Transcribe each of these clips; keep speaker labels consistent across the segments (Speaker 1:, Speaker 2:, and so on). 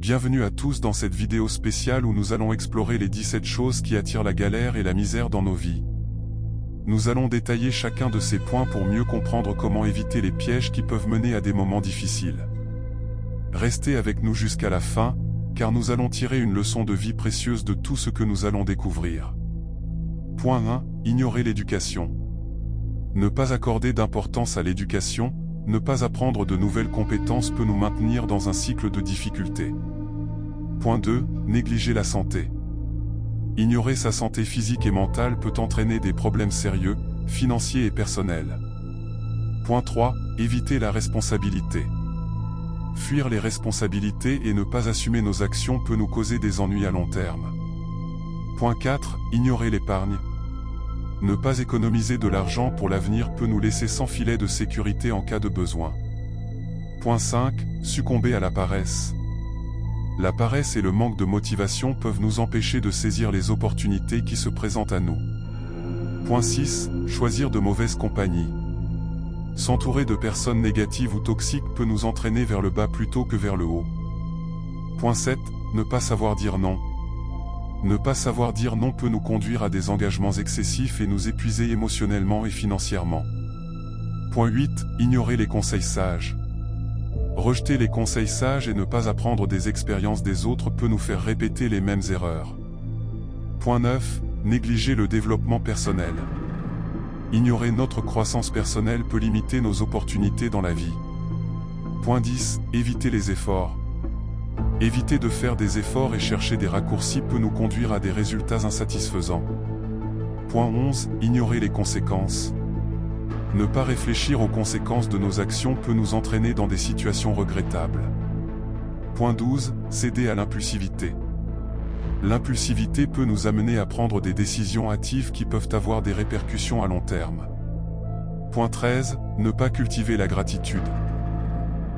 Speaker 1: Bienvenue à tous dans cette vidéo spéciale où nous allons explorer les 17 choses qui attirent la galère et la misère dans nos vies. Nous allons détailler chacun de ces points pour mieux comprendre comment éviter les pièges qui peuvent mener à des moments difficiles. Restez avec nous jusqu'à la fin, car nous allons tirer une leçon de vie précieuse de tout ce que nous allons découvrir. Point 1. Ignorer l'éducation. Ne pas accorder d'importance à l'éducation, ne pas apprendre de nouvelles compétences peut nous maintenir dans un cycle de difficultés. Point 2. Négliger la santé. Ignorer sa santé physique et mentale peut entraîner des problèmes sérieux, financiers et personnels. Point 3. Éviter la responsabilité. Fuir les responsabilités et ne pas assumer nos actions peut nous causer des ennuis à long terme. Point 4. Ignorer l'épargne. Ne pas économiser de l'argent pour l'avenir peut nous laisser sans filet de sécurité en cas de besoin. Point 5. Succomber à la paresse. La paresse et le manque de motivation peuvent nous empêcher de saisir les opportunités qui se présentent à nous. Point 6. Choisir de mauvaise compagnie. S'entourer de personnes négatives ou toxiques peut nous entraîner vers le bas plutôt que vers le haut. Point 7. Ne pas savoir dire non. Ne pas savoir dire non peut nous conduire à des engagements excessifs et nous épuiser émotionnellement et financièrement. Point 8. Ignorer les conseils sages. Rejeter les conseils sages et ne pas apprendre des expériences des autres peut nous faire répéter les mêmes erreurs. Point 9. Négliger le développement personnel. Ignorer notre croissance personnelle peut limiter nos opportunités dans la vie. Point 10. Éviter les efforts. Éviter de faire des efforts et chercher des raccourcis peut nous conduire à des résultats insatisfaisants. Point 11. Ignorer les conséquences. Ne pas réfléchir aux conséquences de nos actions peut nous entraîner dans des situations regrettables. Point 12. Céder à l'impulsivité. L'impulsivité peut nous amener à prendre des décisions hâtives qui peuvent avoir des répercussions à long terme. Point 13. Ne pas cultiver la gratitude.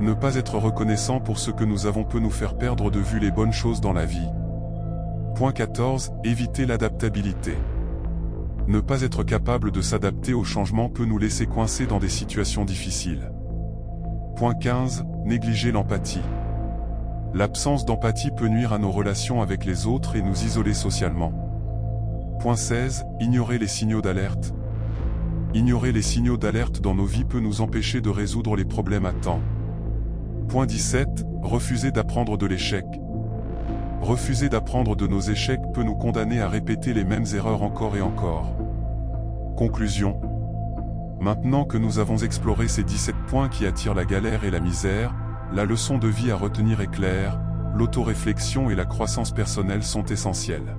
Speaker 1: Ne pas être reconnaissant pour ce que nous avons peut nous faire perdre de vue les bonnes choses dans la vie. Point 14. Éviter l'adaptabilité. Ne pas être capable de s'adapter au changement peut nous laisser coincés dans des situations difficiles. Point 15. Négliger l'empathie. L'absence d'empathie peut nuire à nos relations avec les autres et nous isoler socialement. Point 16. Ignorer les signaux d'alerte. Ignorer les signaux d'alerte dans nos vies peut nous empêcher de résoudre les problèmes à temps. Point 17. Refuser d'apprendre de l'échec. Refuser d'apprendre de nos échecs peut nous condamner à répéter les mêmes erreurs encore et encore. Conclusion. Maintenant que nous avons exploré ces 17 points qui attirent la galère et la misère, la leçon de vie à retenir est claire, l'autoréflexion et la croissance personnelle sont essentielles.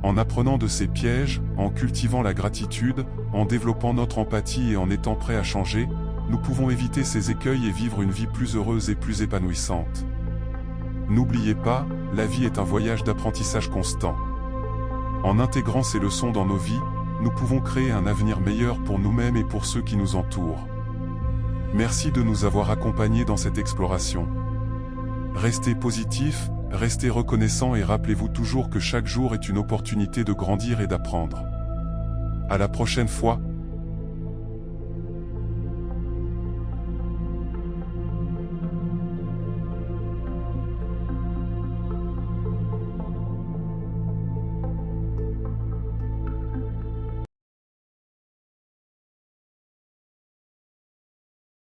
Speaker 1: En apprenant de ces pièges, en cultivant la gratitude, en développant notre empathie et en étant prêts à changer, nous pouvons éviter ces écueils et vivre une vie plus heureuse et plus épanouissante. N'oubliez pas, la vie est un voyage d'apprentissage constant. En intégrant ces leçons dans nos vies, nous pouvons créer un avenir meilleur pour nous-mêmes et pour ceux qui nous entourent. Merci de nous avoir accompagnés dans cette exploration. Restez positifs, restez reconnaissants et rappelez-vous toujours que chaque jour est une opportunité de grandir et d'apprendre. À la prochaine fois.